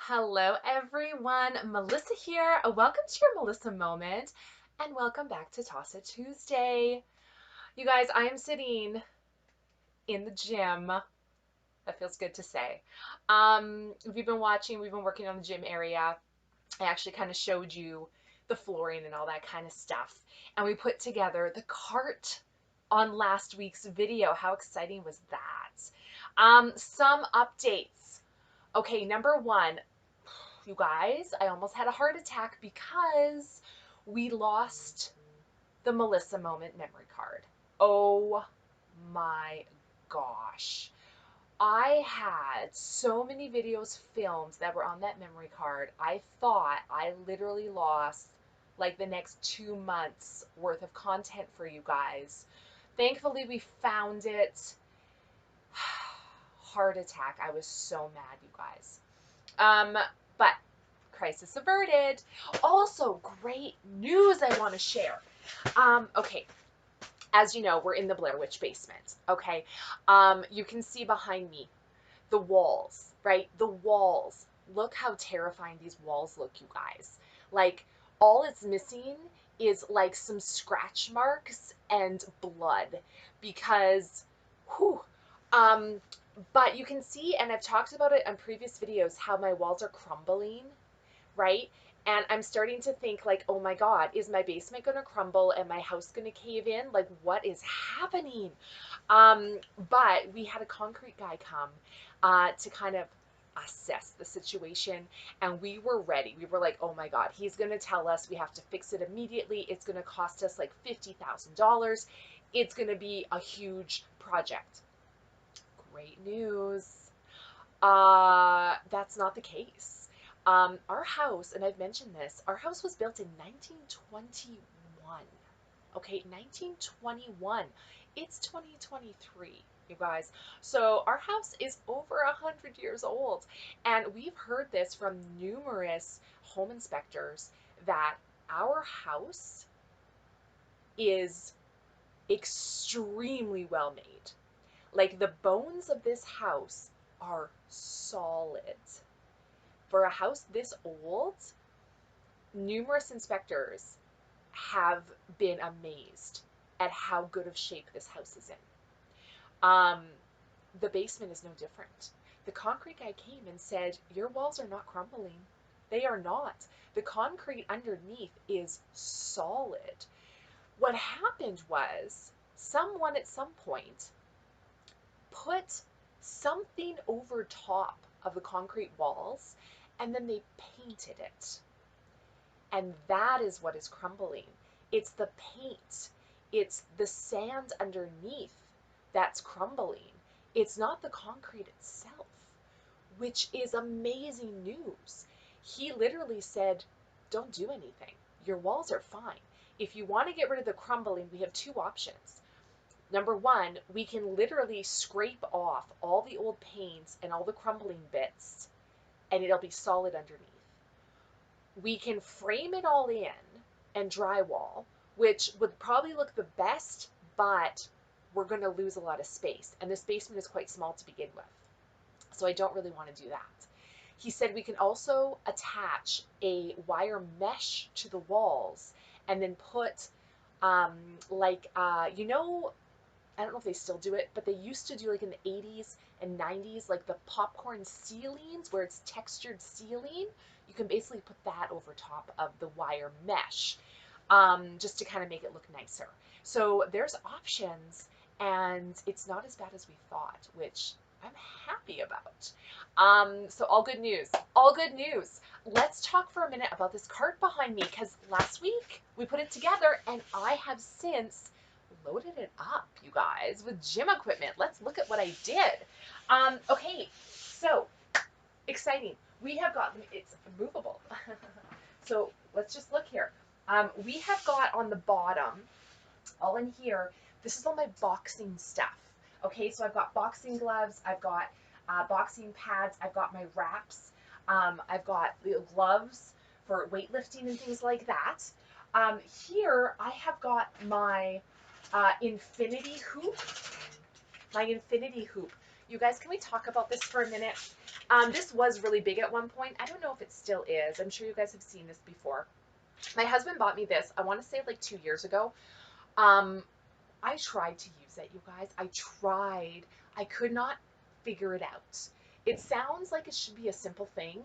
Hello everyone, Melissa here. Welcome to your Melissa Moment and welcome back to Toss It Tuesday. You guys, I am sitting in the gym. That feels good to say. If you've been watching, we've been working on the gym area. I actually kind of showed you the flooring and all that kind of stuff. And we put together the cart on last week's video. How exciting was that? Some updates. Okay, number one, you guys, I almost had a heart attack because we lost the Melissa Moment memory card. Oh my gosh. I had so many videos filmed that were on that memory card. I thought I literally lost like the next 2 months worth of content for you guys. Thankfully, we found it. Heart attack. I was so mad, you guys. But crisis averted. Also, great news I want to share. Okay, as you know, we're in the Blair Witch basement. Okay, you can see behind me the walls, right? The walls. Look how terrifying these walls look, you guys. Like, all it's missing is like some scratch marks and blood because, whew, um, but you can see, and I've talked about it on previous videos, how my walls are crumbling, right? And I'm starting to think like, oh my God, is my basement gonna crumble and my house gonna cave in? Like, what is happening? But we had a concrete guy come to kind of assess the situation, and we were ready. We were like, oh my God, he's gonna tell us we have to fix it immediately. It's gonna cost us like $50,000. It's gonna be a huge project. Great news. That's not the case. Our house, and I've mentioned this, our house was built in 1921. Okay, 1921. It's 2023, you guys. So our house is over 100 years old. And we've heard this from numerous home inspectors that our house is extremely well made. Like the bones of this house are solid. For a house this old, numerous inspectors have been amazed at how good of shape this house is in. The basement is no different. The concrete guy came and said, your walls are not crumbling. They are not. The concrete underneath is solid. What happened was someone at some point put something over top of the concrete walls and then they painted it. And that is what is crumbling. It's the paint, it's the sand underneath that's crumbling. It's not the concrete itself, which is amazing news. He literally said, don't do anything. Your walls are fine. If you want to get rid of the crumbling, we have two options. Number one, we can literally scrape off all the old paints and all the crumbling bits, and it'll be solid underneath. We can frame it all in and drywall, which would probably look the best, but we're going to lose a lot of space. And this basement is quite small to begin with. So I don't really want to do that. He said we can also attach a wire mesh to the walls and then put you know, I don't know if they still do it, but they used to do like in the 80s and 90s, like the popcorn ceilings where it's textured ceiling. You can basically put that over top of the wire mesh just to kind of make it look nicer. So there's options, and it's not as bad as we thought, which I'm happy about. So all good news, all good news. Let's talk for a minute about this cart behind me, because last week we put it together and I have since loaded it up, you guys, with gym equipment. Let's look at what I did. Okay, so exciting. We have got, it's movable. So let's just look here. We have got on the bottom, all in here, this is all my boxing stuff. Okay, so I've got boxing gloves, I've got boxing pads, I've got my wraps, I've got the gloves for weightlifting and things like that. Here I have got my infinity hoop. My infinity hoop. You guys, can we talk about this for a minute? This was really big at one point. I don't know if it still is. I'm sure you guys have seen this before. My husband bought me this, I want to say like 2 years ago. I tried to use it, you guys. I tried. I could not figure it out. It sounds like it should be a simple thing,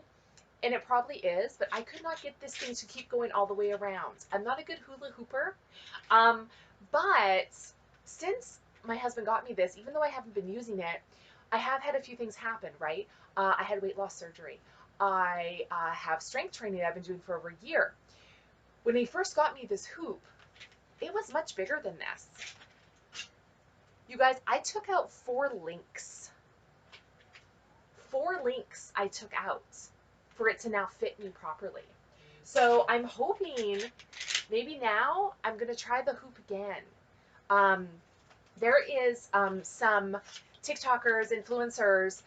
and it probably is, but I could not get this thing to keep going all the way around. I'm not a good hula hooper, but since my husband got me this, even though I haven't been using it, I have had a few things happen, right? I had weight loss surgery. I have strength training that I've been doing for over a year. When he first got me this hoop, it was much bigger than this. You guys, I took out 4 links. 4 links I took out for it to now fit me properly. So I'm hoping maybe now I'm going to try the hoop again. There is some TikTokers, influencers,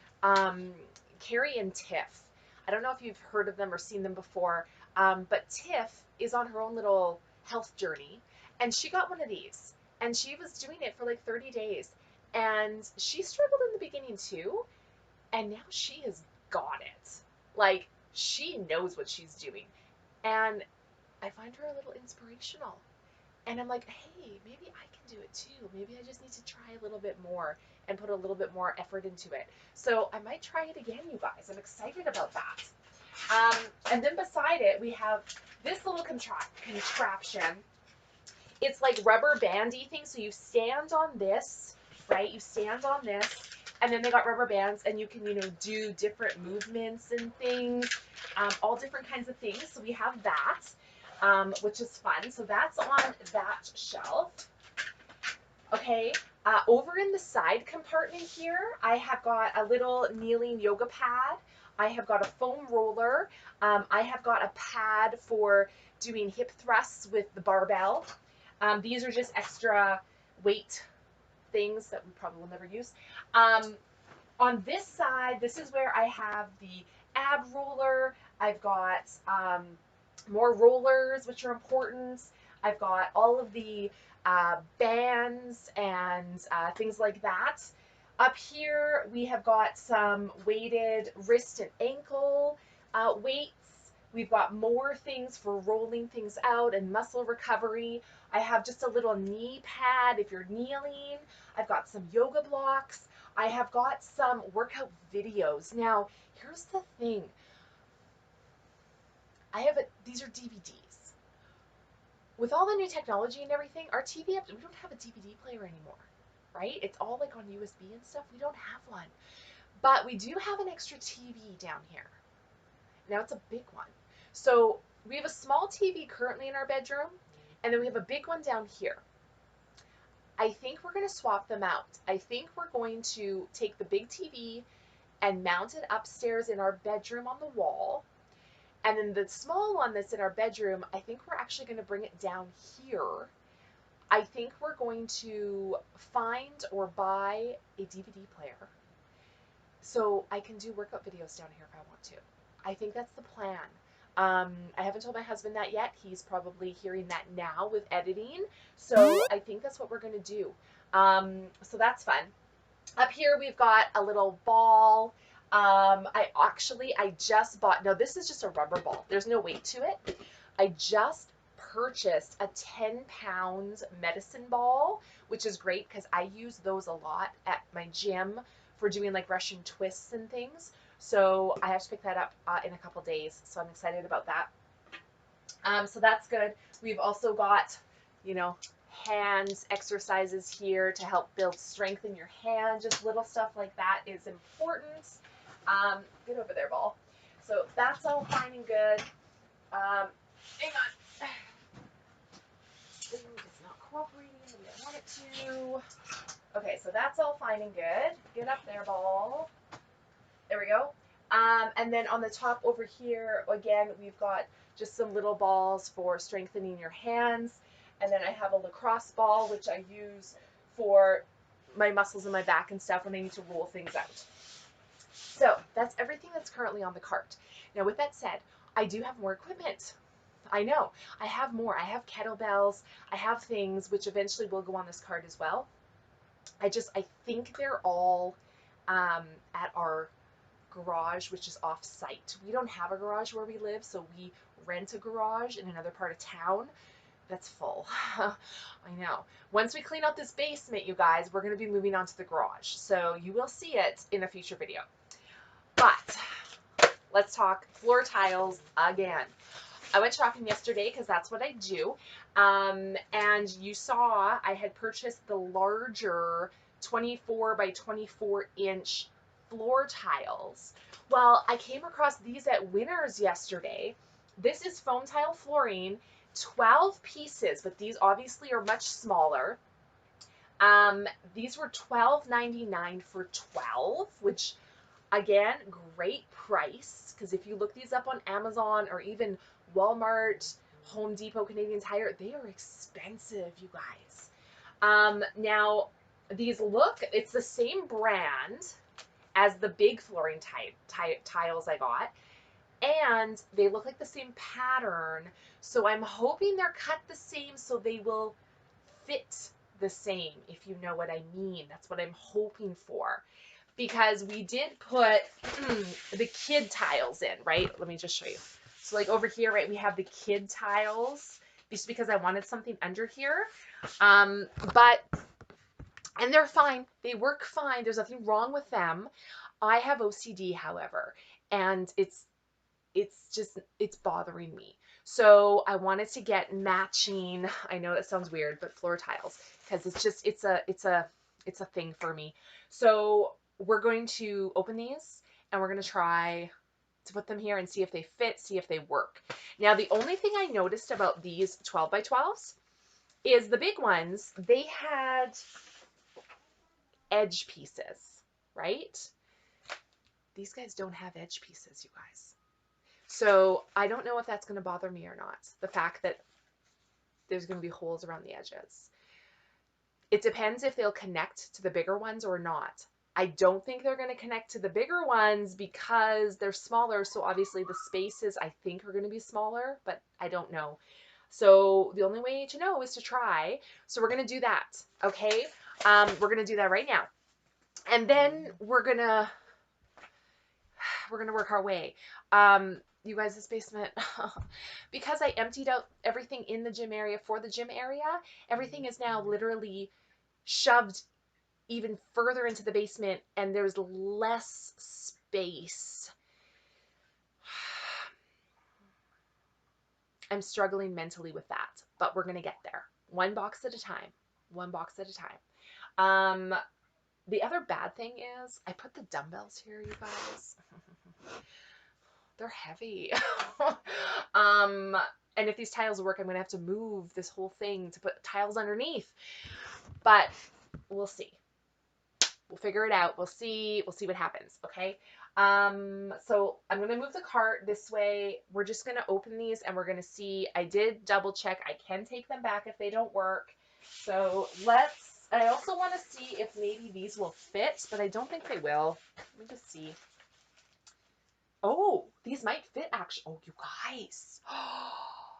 Carrie and Tiff. I don't know if you've heard of them or seen them before, but Tiff is on her own little health journey, and she got one of these, and she was doing it for like 30 days, and she struggled in the beginning too, and now she has got it. Like, she knows what she's doing, and I find her a little inspirational. And I'm like, hey, maybe I can do it too. Maybe I just need to try a little bit more and put a little bit more effort into it. So I might try it again, you guys. I'm excited about that. And then beside it, we have this little contraption. It's like rubber bandy thing. So you stand on this, right? You stand on this, and then they got rubber bands, and you can, do different movements and things, all different kinds of things. So we have that. Which is fun. So that's on that shelf. Okay, over in the side compartment here, I have got a little kneeling yoga pad. I have got a foam roller. I have got a pad for doing hip thrusts with the barbell. These are just extra weight things that we probably will never use. On this side, this is where I have the ab roller. I've got more rollers, which are important. I've got all of the bands and things like that. Up here, we have got some weighted wrist and ankle weights. We've got more things for rolling things out and muscle recovery. I have just a little knee pad if you're kneeling. I've got some yoga blocks. I have got some workout videos. Now, here's the thing. These are DVDs. With all the new technology and everything, our TV, we don't have a DVD player anymore, right? It's all like on USB and stuff. We don't have one. But we do have an extra TV down here. Now it's a big one. So we have a small TV currently in our bedroom, and then we have a big one down here. I think we're going to swap them out. I think we're going to take the big TV and mount it upstairs in our bedroom on the wall. And then the small one that's in our bedroom, I think we're actually going to bring it down here. I think we're going to find or buy a DVD player so I can do workout videos down here if I want to. I think that's the plan. I haven't told my husband that yet. He's probably hearing that now with editing. So I think that's what we're going to do. So that's fun. Up here we've got a little ball. I just bought, no, this is just a rubber ball. There's no weight to it. I just purchased a 10-pound medicine ball, which is great because I use those a lot at my gym for doing like Russian twists and things. So I have to pick that up in a couple days. So I'm excited about that. So that's good. We've also got, hands exercises here to help build strength in your hand. Just little stuff like that is important. Get over there, ball. So that's all fine and good. Hang on. It's not cooperating the way I want it to. Okay, so that's all fine and good. Get up there, ball. There we go. And then on the top over here, again, we've got just some little balls for strengthening your hands. And then I have a lacrosse ball, which I use for my muscles in my back and stuff when I need to roll things out. So that's everything that's currently on the cart. Now, with that said, I do have more equipment. I know. I have more. I have kettlebells. I have things which eventually will go on this cart as well. I think they're all at our garage, which is off site. We don't have a garage where we live, so we rent a garage in another part of town that's full. I know. Once we clean out this basement, you guys, we're going to be moving on to the garage. So you will see it in a future video. But let's talk floor tiles again. I went shopping yesterday because that's what I do. And you saw I had purchased the larger 24 by 24 inch floor tiles. Well, I came across these at Winners yesterday. This is foam tile flooring, 12 pieces, but these obviously are much smaller. These were $12.99 for 12, which again, great price, because if you look these up on Amazon or even Walmart, Home Depot, Canadian Tire, they are expensive, you guys. Now, these look, it's the same brand as the big flooring tiles I got, and they look like the same pattern, so I'm hoping they're cut the same so they will fit the same, if you know what I mean. That's what I'm hoping for. Because we did put the kid tiles in, right? Let me just show you. So like over here, right, we have the kid tiles just because I wanted something under here. And they're fine. They work fine. There's nothing wrong with them. I have OCD, however, and it's bothering me. So I wanted to get matching, I know that sounds weird, but floor tiles, because it's a thing for me. So we're going to open these and we're going to try to put them here and see if they fit, see if they work. Now, the only thing I noticed about these 12 by 12s is the big ones, they had edge pieces, right? These guys don't have edge pieces, you guys. So I don't know if that's going to bother me or not. The fact that there's going to be holes around the edges. It depends if they'll connect to the bigger ones or not. I don't think they're going to connect to the bigger ones because they're smaller. So obviously the spaces I think are going to be smaller, but I don't know. So the only way to know is to try. So we're going to do that. Okay. We're going to do that right now. And then we're going to work our way. You guys, this basement, because I emptied out everything in the gym area for the gym area, everything is now literally shoved even further into the basement and there's less space. I'm struggling mentally with that, but we're going to get there. One box at a time. One box at a time. The other bad thing is I put the dumbbells here, you guys. They're heavy. And if these tiles work, I'm going to have to move this whole thing to put tiles underneath. But we'll see. We'll figure it out. We'll see what happens, okay? So I'm going to move the cart this way. We're just going to open these and we're going to see. I did double check. I can take them back if they don't work. So I also want to see if maybe these will fit, but I don't think they will. Let me just see. Oh, these might fit actually. Oh, you guys. Oh,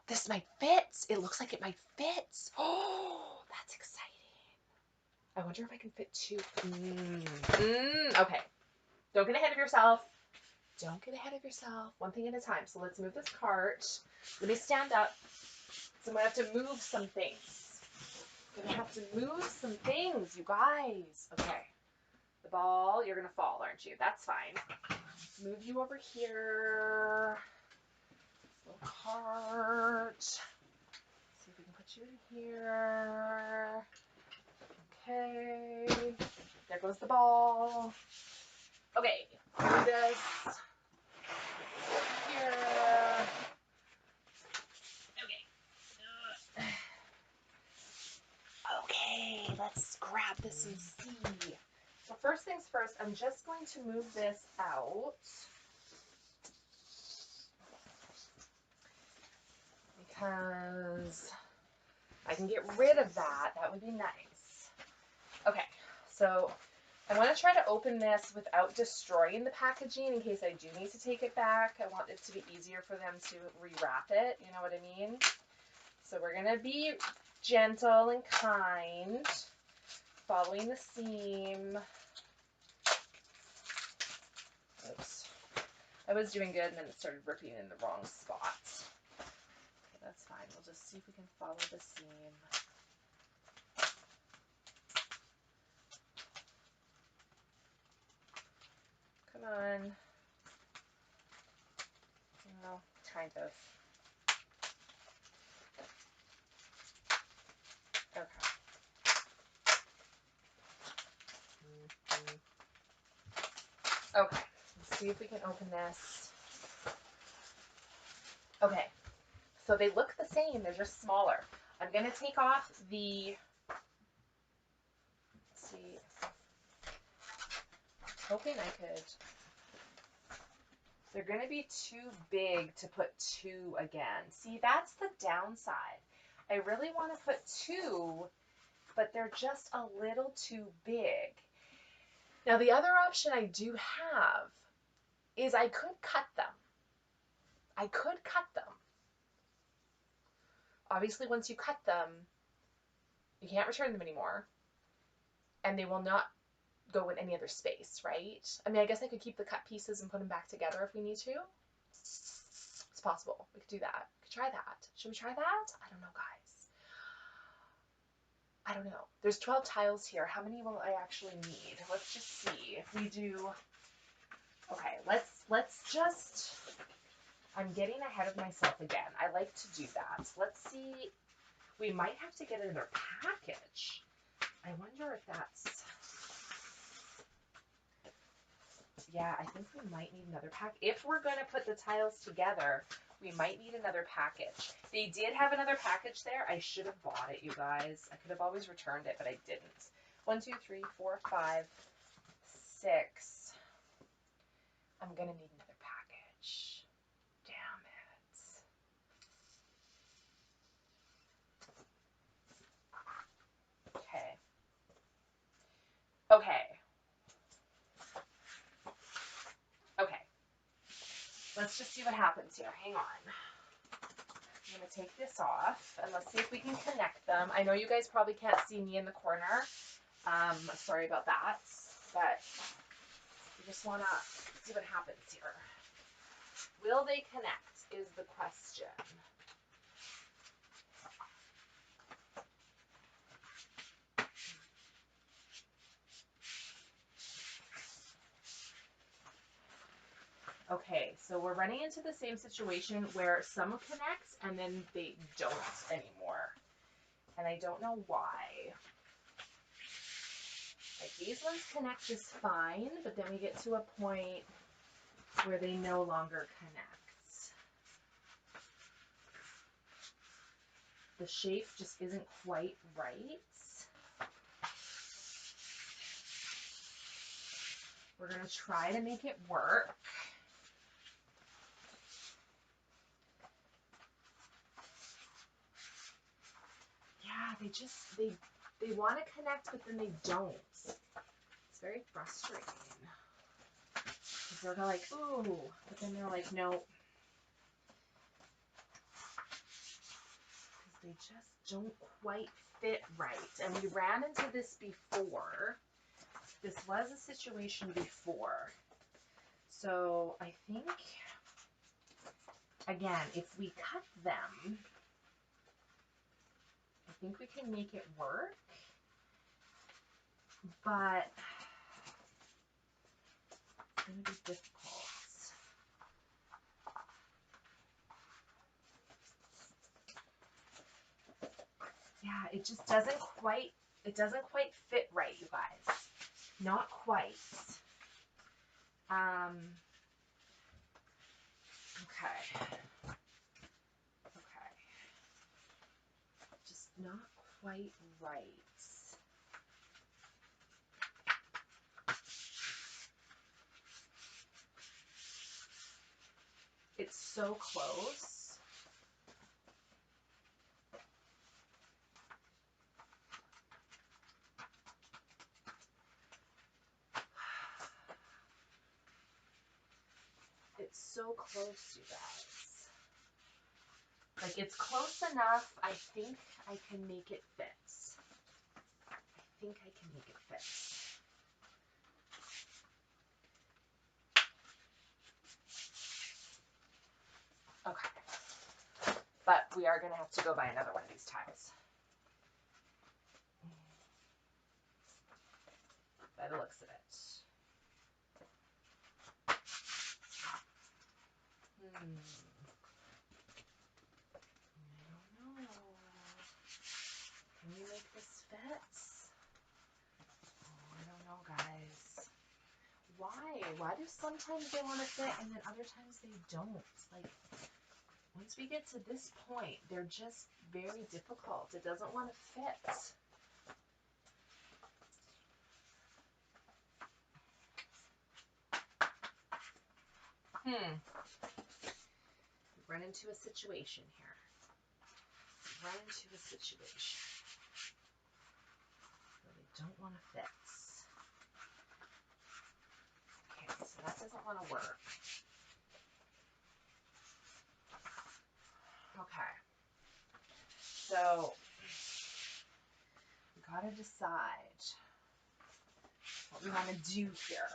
this might fit. It looks like it might fit. Oh, that's exciting. I wonder if I can fit two. Okay. Don't get ahead of yourself. Don't get ahead of yourself. One thing at a time. So let's move this cart. Let me stand up. So I'm going to have to move some things. I'm going to have to move some things, you guys. Okay. The ball, you're going to fall, aren't you? That's fine. Move you over here. Little cart. See if we can put you in here. Okay. There goes the ball. Okay. Do this. Here. Okay. Okay, let's grab this and see. So first things first, I'm just going to move this out. Because I can get rid of that. That would be nice. Okay, so I want to try to open this without destroying the packaging in case I do need to take it back. I want it to be easier for them to rewrap it, you know what I mean? So we're going to be gentle and kind, following the seam. I was doing good and then it started ripping in the wrong spot. Okay, that's fine. We'll just see if we can follow the seam. Come on. Well, kind of. Okay. Okay. Let's see if we can open this. Okay. So they look the same. They're just smaller. I'm going to take off the... Let's see. I was hoping I could... They're going to be too big to put two again. See, that's the downside. I really want to put two, but they're just a little too big. Now, the other option I do have is I could cut them. I could cut them. Obviously, once you cut them, you can't return them anymore, and they will not go in any other space, right? I mean, I guess I could keep the cut pieces and put them back together if we need to. It's possible. We could do that. We could try that. Should we try that? I don't know, guys. I don't know. There's 12 tiles here. How many will I actually need? Let's just see. If we do... Okay, let's just... I'm getting ahead of myself again. I like to do that. Let's see. We might have to get another package. I wonder if that's... Yeah, I think we might need another pack. If we're going to put the tiles together, we might need another package. They did have another package there. I should have bought it, you guys. I could have always returned it, but I didn't. 1, 2, 3, 4, 5, 6. I'm going to need another package. Damn it. Okay. Okay. Okay. Let's just see what happens here. Hang on. I'm going to take this off, and let's see if we can connect them. I know you guys probably can't see me in the corner. Sorry about that, but we just want to see what happens here. Will they connect is the question. Okay, so we're running into the same situation where some connect and then they don't anymore. And I don't know why. Like, these ones connect just fine, but then we get to a point where they no longer connect. The shape just isn't quite right. We're going to try to make it work. Yeah, they want to connect, but then they don't. It's very frustrating. Because they're like, ooh, but then they're like, no. Because they just don't quite fit right. And we ran into this before. This was a situation before. So I think, again, if we cut them, I think we can make it work. But it's going to be difficult. Yeah, it just doesn't quite fit right, you guys. Not quite. Okay. Okay. Just not quite right. It's so close. It's so close, you guys. Like, it's close enough. I think I can make it fit. I think I can make it fit. Okay. But we are going to have to go buy another one of these tiles. By the looks of it. I don't know. Can we make this fit? Oh, I don't know, guys. Why? Why do sometimes they want to fit and then other times they don't? Like, once we get to this point, they're just very difficult. It doesn't want to fit. Run into a situation here. Run into a situation where they don't want to fit. Okay, so that doesn't want to work. Okay. So we gotta decide what we want to do here.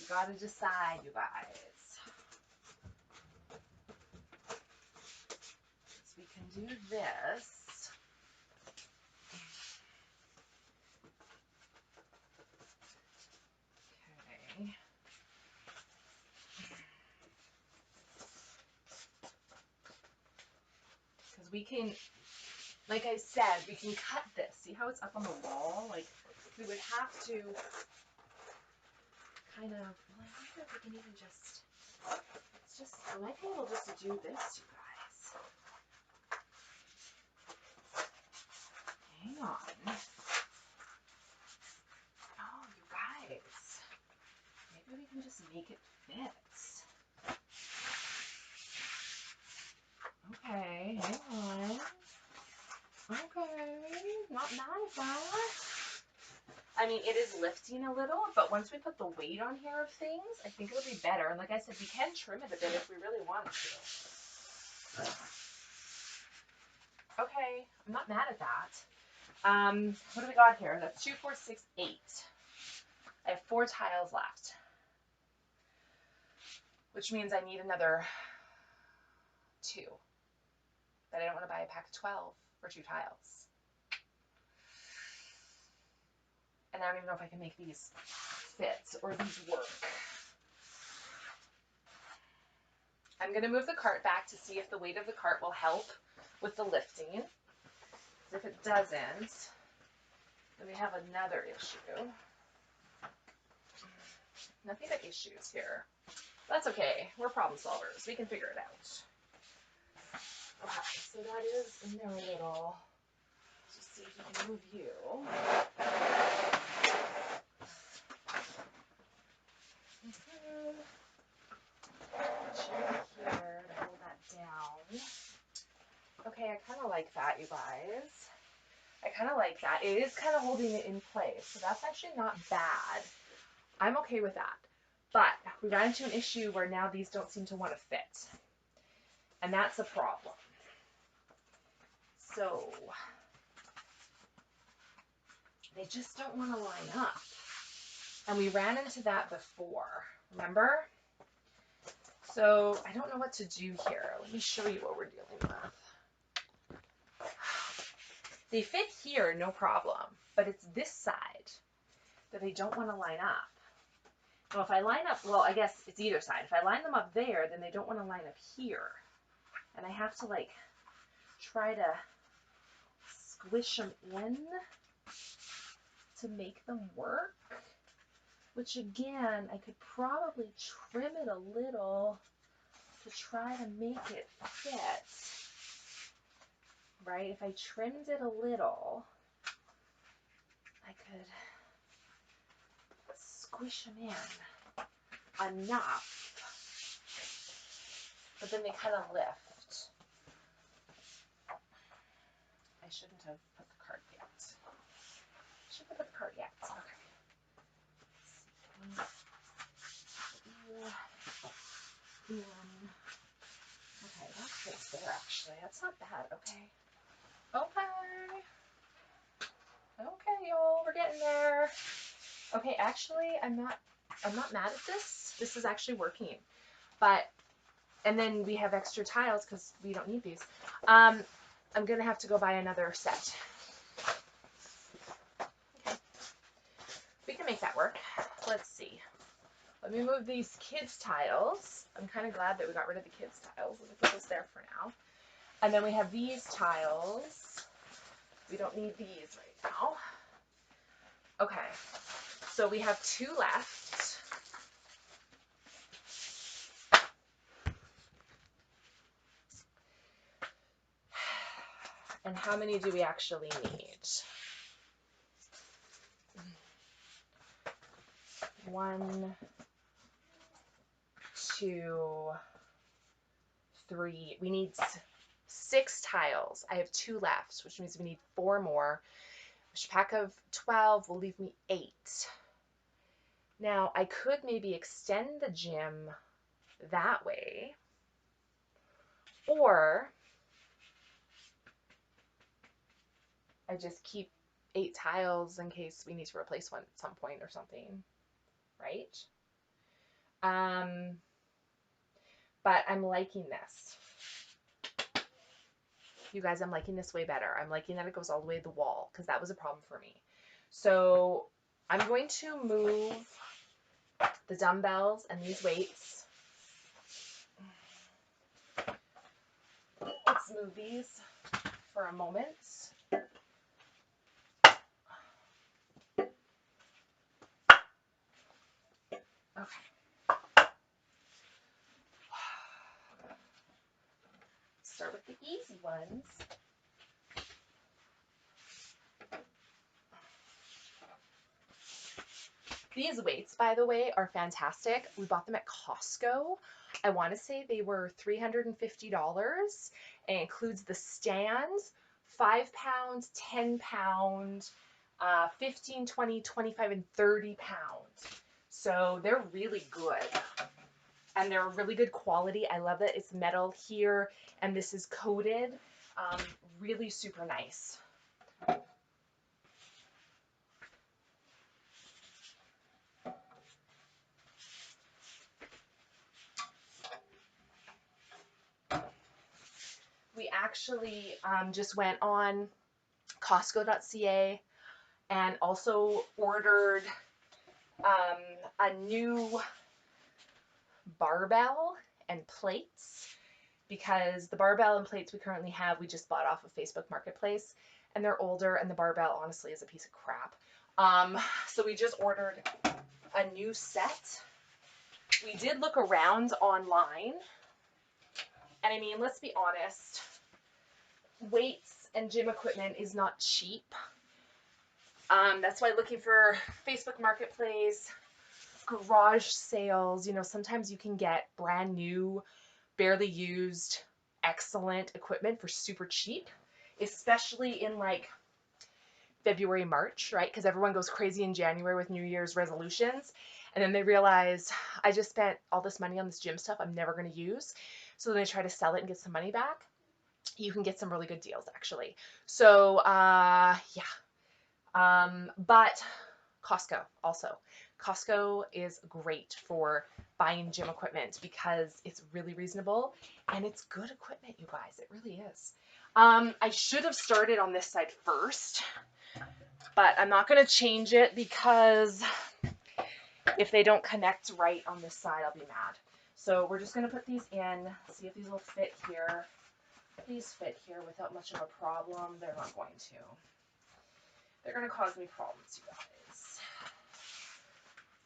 We gotta decide, you guys. So we can do this. Okay. Because we can, like I said, we can cut this. See how it's up on the wall? Like, we would have to kind of, well, I wonder if we can even just, it's just, I might be able just to do this, you guys. Hang on. Oh, you guys. Maybe we can just make it fit. Okay, hang on. Okay, not mad at that. I mean, it is lifting a little, but once we put the weight on here of things, I think it'll be better. And like I said, we can trim it a bit if we really want to. Okay, I'm not mad at that. What do we got here? That's 2, 4, 6, 8. I have 4 tiles left, which means I need another 2. But I don't want to buy a pack of 12 for 2 tiles. And I don't even know if I can make these fit or these work. I'm going to move the cart back to see if the weight of the cart will help with the lifting. If it doesn't, then we have another issue. Nothing but issues here. That's okay. We're problem solvers. We can figure it out. Okay, so that is in there a little. Let's just see if we can move you. Put you here to hold that down. Okay, I kind of like that, you guys. I kind of like that. It is kind of holding it in place, so that's actually not bad. I'm okay with that. But we got into an issue where now these don't seem to want to fit. And that's a problem. So they just don't want to line up. And we ran into that before, remember? So I don't know what to do here. Let me show you what we're dealing with. They fit here, no problem. But it's this side that they don't want to line up. Well, if I line up, well, I guess it's either side. If I line them up there, then they don't want to line up here. And I have to, like, try to squish them in to make them work. Which, again, I could probably trim it a little to try to make it fit. Right? If I trimmed it a little, I could squish them in enough. But then they kind of lift. I shouldn't have put the cart yet. I shouldn't have put the cart yet. Okay. Okay, that fits there, actually. That's not bad. Okay. Okay. Okay, y'all. We're getting there. Okay, actually, I'm not mad at this. This is actually working. But, and then we have extra tiles because we don't need these. I'm going to have to go buy another set. Okay. We can make that work. Let's see. Let me move these kids' tiles. I'm kind of glad that we got rid of the kids' tiles. Let me put those there for now. And then we have these tiles. We don't need these right now. Okay. So we have 2 left. And how many do we actually need? 1, 2, 3. We need 6 tiles. I have 2 left, which means we need 4 more. A pack of 12 will leave me 8. Now, I could maybe extend the gym that way, or I just keep 8 tiles in case we need to replace one at some point or something, right? But I'm liking this. You guys, I'm liking this way better. I'm liking that it goes all the way to the wall because that was a problem for me. So I'm going to move the dumbbells and these weights. Let's move these for a moment. Okay. Start with the easy ones. These weights, by the way, are fantastic. We bought them at Costco. I want to say they were $350. It includes the stands, 5 pounds, 10 pounds, 15, 20, 25, and 30 pounds. So they're really good. And they're really good quality. I love that it's metal here and this is coated. Really super nice. We actually just went on Costco.ca and also ordered a new barbell and plates because the barbell and plates we currently have we just bought off of Facebook Marketplace and they're older and the barbell honestly is a piece of crap. So we just ordered a new set. We did look around online and I mean, let's be honest, weights and gym equipment is not cheap. That's why looking for Facebook Marketplace, garage sales, you know, sometimes you can get brand new, barely used, excellent equipment for super cheap, especially in like February, March, right? Because everyone goes crazy in January with New Year's resolutions. And then they realize, I just spent all this money on this gym stuff I'm never going to use. So then they try to sell it and get some money back. You can get some really good deals, actually. So, yeah. But Costco also. Costco is great for buying gym equipment because it's really reasonable and it's good equipment, you guys. It really is. I should have started on this side first, but I'm not going to change it because if they don't connect right on this side, I'll be mad. So we're just going to put these in, see if these will fit here. These fit here without much of a problem. They're not going to. They're going to cause me problems, you guys.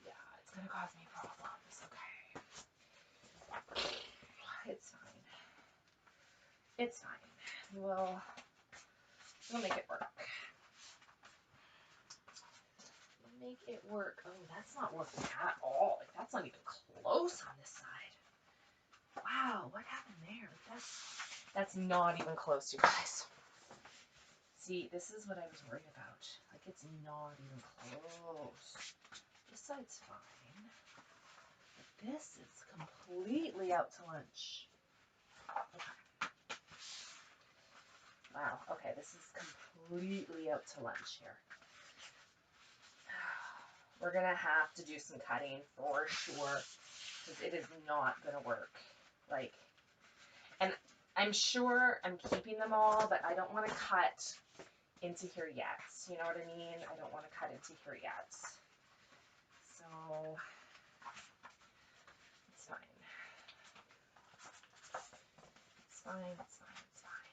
Yeah, it's going to cause me problems. Okay. It's fine. It's fine. We'll make it work. We'll make it work. Oh, that's not working at all. Like, that's not even close on this side. Wow, what happened there? That's not even close, you guys. See, this is what I was worried about. Like, it's not even close. This side's fine. But this is completely out to lunch. Okay. Wow, okay, this is completely out to lunch here. We're going to have to do some cutting for sure, because it is not going to work. Like, and I'm sure I'm keeping them all, but I don't want to cut into here yet. You know what I mean? I don't want to cut into here yet. So, it's fine. It's fine, it's fine, it's fine.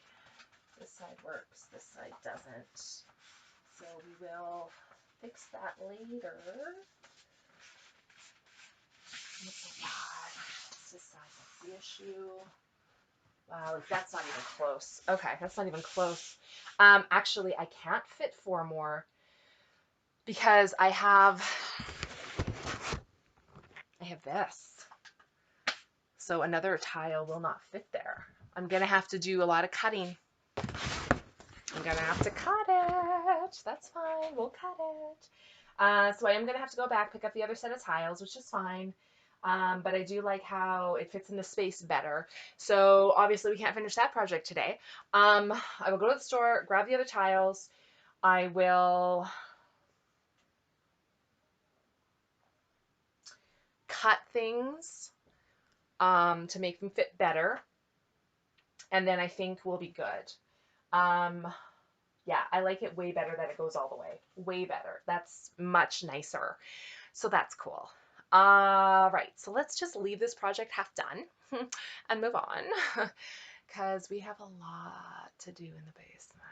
This side works, this side doesn't. So we will fix that later. Oh my God, this side, that's the issue. Wow, that's not even close. Okay, that's not even close. Actually, I can't fit 4 more because I have this. So another tile will not fit there. I'm gonna have to do a lot of cutting. I'm gonna have to cut it. That's fine, we'll cut it. So I am gonna have to go back, pick up the other set of tiles, which is fine. But I do like how it fits in the space better. So obviously we can't finish that project today. I will go to the store, grab the other tiles. I will cut things to make them fit better. And then I think we'll be good. Yeah, I like it way better that it goes all the way. Way better. That's much nicer. So that's cool. Right, so let's just leave this project half done and move on because we have a lot to do in the basement.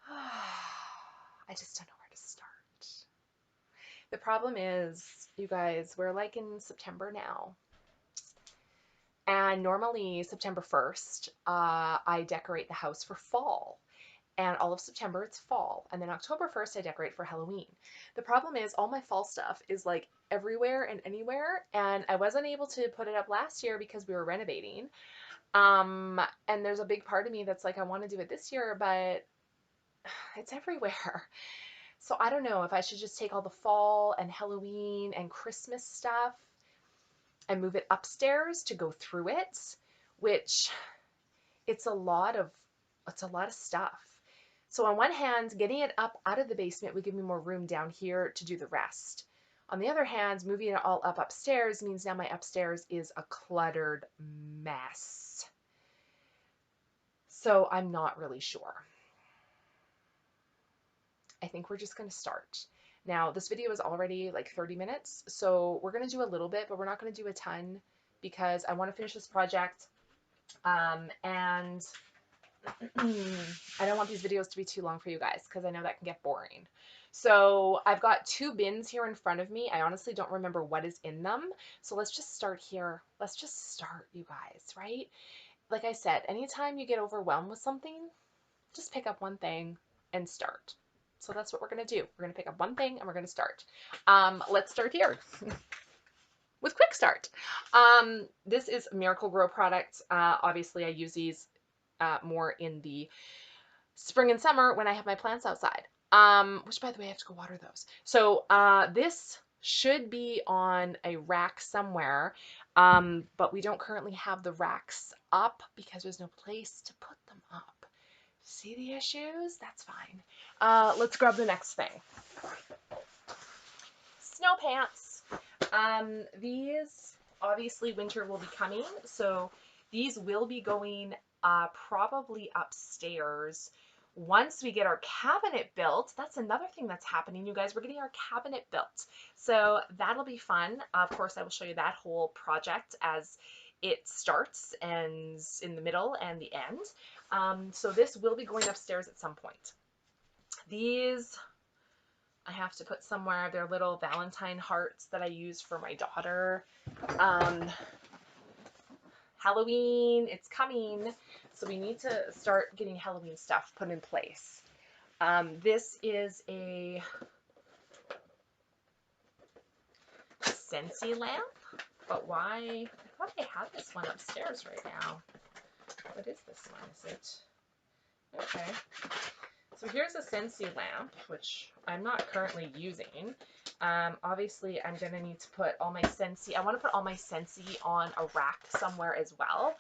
I just don't know where to start. The problem is, you guys, we're like in September now. And normally September 1st, I decorate the house for fall. And all of September it's fall. And then October 1st I decorate for Halloween. The problem is all my fall stuff is like everywhere and anywhere. And I wasn't able to put it up last year because we were renovating. And there's a big part of me that's like, I want to do it this year, but it's everywhere. So I don't know if I should just take all the fall and Halloween and Christmas stuff and move it upstairs to go through it, which it's a lot of stuff. So on one hand, getting it up out of the basement would give me more room down here to do the rest. On the other hand, moving it all up upstairs means now my upstairs is a cluttered mess. So I'm not really sure. I think we're just going to start. Now, this video is already like 30 minutes, so we're going to do a little bit, but we're not going to do a ton because I want to finish this project. And I don't want these videos to be too long for you guys because I know that can get boring. So I've got 2 bins here in front of me. I honestly don't remember what is in them. So let's just start here. Let's just start, you guys, right? Like I said, anytime you get overwhelmed with something, just pick up one thing and start. So that's what we're going to do. We're going to pick up one thing and we're going to start. Let's start here. With Quick Start. This is Miracle Grow products. Obviously, I use these more in the spring and summer when I have my plants outside. Which, by the way, I have to go water those. So this should be on a rack somewhere, but we don't currently have the racks up because there's no place to put them up. See the issues? That's fine. Let's grab the next thing. Snow pants. These, obviously winter will be coming, so these will be going probably upstairs once we get our cabinet built. That's another thing that's happening, you guys. We're getting our cabinet built, so that'll be fun. Of course, I will show you that whole project as it starts and in the middle and the end. So this will be going upstairs at some point. These I have to put somewhere. They're little Valentine hearts that I use for my daughter. Halloween, it's coming, so we need to start getting Halloween stuff put in place. This is a Scentsy lamp, but why? I thought I had this one upstairs right now. What is this one? Is it? Okay. So here's a Scentsy lamp, which I'm not currently using. Obviously, I'm going to need to put all my Scentsy. I want to put all my Scentsy on a rack somewhere as well.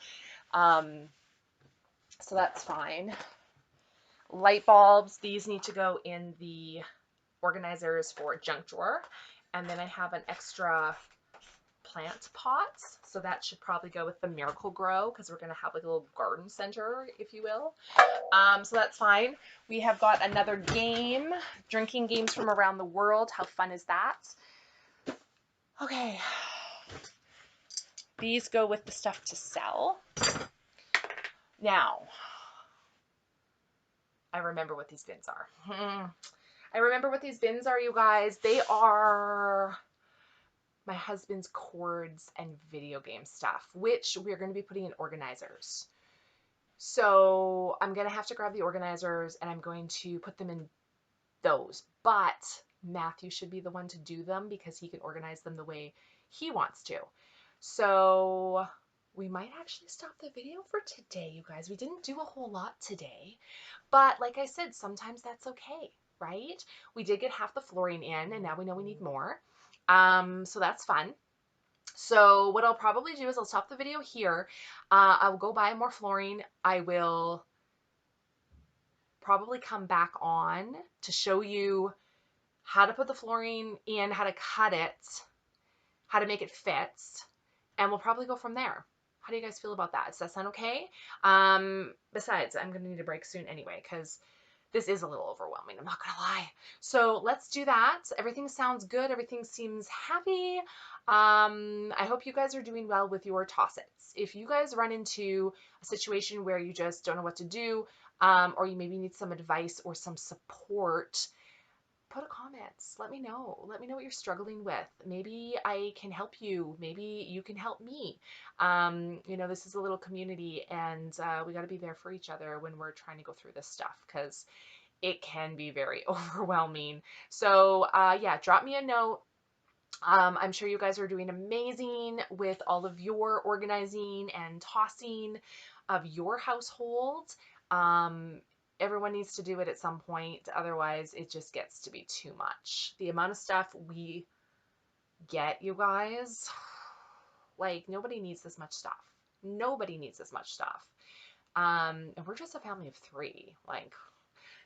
So that's fine. Light bulbs, these need to go in the organizers for junk drawer. And then I have an extra plant pots, so that should probably go with the Miracle Grow because we're going to have like a little garden center, if you will. So that's fine. We have got another game, drinking games from around the world. How fun is that? Okay. These go with the stuff to sell. Now, I remember what these bins are. I remember what these bins are, you guys. They are my husband's cords and video game stuff, which we're going to be putting in organizers. So I'm going to have to grab the organizers and I'm going to put them in those. But Matthew should be the one to do them because he can organize them the way he wants to. So we might actually stop the video for today, you guys. We didn't do a whole lot today. But like I said, sometimes that's okay, right? We did get half the flooring in and now we know we need more. So that's fun. So what I'll probably do is I'll stop the video here. I will go buy more flooring. I will probably come back on to show you how to put the flooring in, how to cut it, how to make it fit, and we'll probably go from there. How do you guys feel about that? Does that sound okay? Besides, I'm going to need a break soon anyway because this is a little overwhelming, I'm not gonna lie. So let's do that. Everything sounds good. Everything seems happy. I hope you guys are doing well with your toss-its. If you guys run into a situation where you just don't know what to do, or you maybe need some advice or some support, put a comment. Let me know. Let me know what you're struggling with. Maybe I can help you. Maybe you can help me. You know, this is a little community and we got to be there for each other when we're trying to go through this stuff because it can be very overwhelming. So yeah, drop me a note. I'm sure you guys are doing amazing with all of your organizing and tossing of your household. Everyone needs to do it at some point. Otherwise, it just gets to be too much. The amount of stuff we get, you guys, like nobody needs this much stuff. Nobody needs this much stuff. And we're just a family of 3. Like,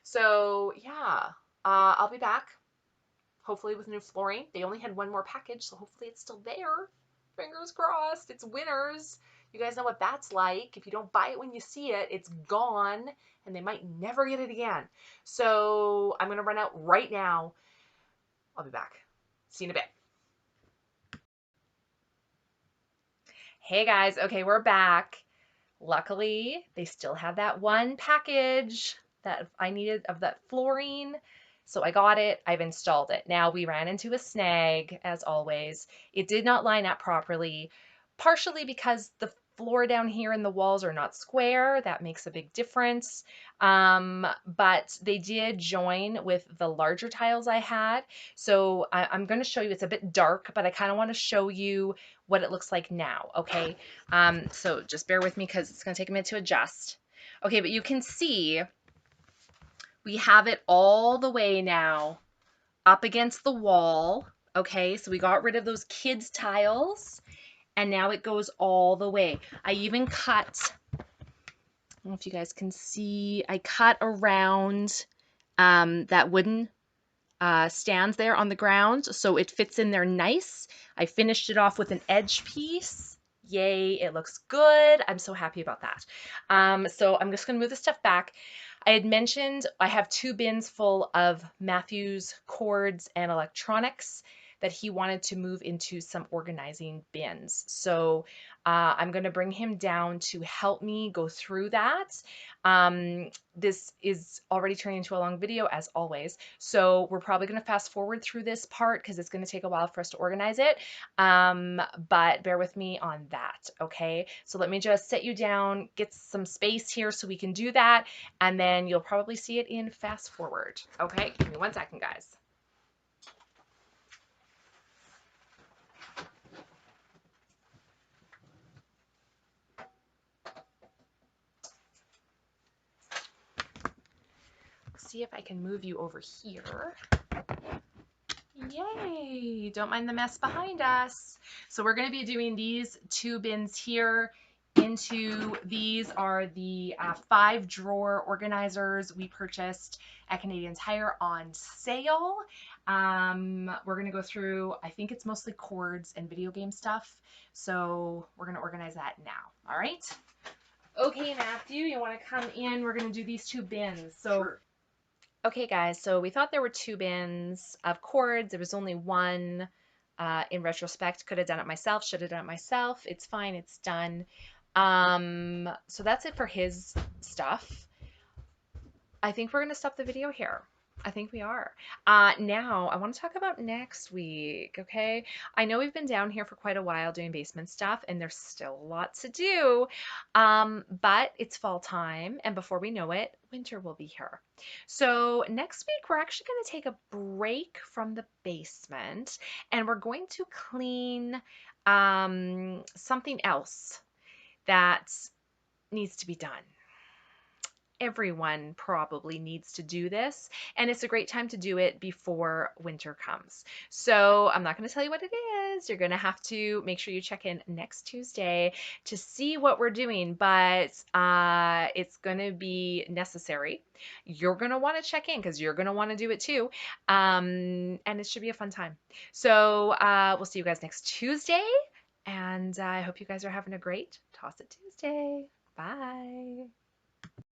so yeah, I'll be back. Hopefully with new flooring. They only had one more package, so hopefully it's still there. Fingers crossed. It's winners. You guys know what that's like. If you don't buy it when you see it, it's gone, and they might never get it again. So I'm going to run out right now. I'll be back. See you in a bit. Hey guys. Okay, we're back. Luckily, they still have that one package that I needed of that flooring. So I got it, I've installed it. Now we ran into a snag, as always. It did not line up properly, partially because the floor down here and the walls are not square. That makes a big difference. But they did join with the larger tiles I had. So I'm going to show you, it's a bit dark, but I kind of want to show you what it looks like now, okay? So just bear with me because it's going to take a minute to adjust. Okay, but you can see we have it all the way now up against the wall. Okay, so we got rid of those kids' tiles and now it goes all the way. I even cut, I don't know if you guys can see, I cut around that wooden stands there on the ground so it fits in there nice. I finished it off with an edge piece. Yay, it looks good. I'm so happy about that. So I'm just going to move the stuff back. I had mentioned I have 2 bins full of Matthew's cords and electronics that he wanted to move into some organizing bins. So I'm going to bring him down to help me go through that. This is already turning into a long video as always. So we're probably going to fast forward through this part because it's going to take a while for us to organize it. But bear with me on that. Okay. So let me just set you down, get some space here so we can do that. And then you'll probably see it in fast forward. Okay. Give me 1 second, guys. See if I can move you over here. Yay! Don't mind the mess behind us. So we're going to be doing these 2 bins here into these are the 5-drawer organizers we purchased at Canadian Tire on sale. We're going to go through, I think it's mostly cords and video game stuff. So we're going to organize that now. All right. Okay, Matthew, you want to come in? We're going to do these 2 bins. So, Sure. okay, guys, so we thought there were 2 bins of cords. There was only one. In retrospect, could have done it myself, should have done it myself. It's fine, it's done. So that's it for his stuff. I think we're going to stop the video here. I think we are. Now, I want to talk about next week, okay? I know we've been down here for quite a while doing basement stuff, and there's still a lot to do, but it's fall time, and before we know it, winter will be here. So next week, we're actually going to take a break from the basement, and we're going to clean something else that needs to be done. Everyone probably needs to do this, and it's a great time to do it before winter comes. So I'm not going to tell you what it is. You're going to have to make sure you check in next Tuesday to see what we're doing, but it's going to be necessary. You're going to want to check in because you're going to want to do it too, and it should be a fun time. So we'll see you guys next Tuesday, and I hope you guys are having a great Toss It Tuesday. Bye.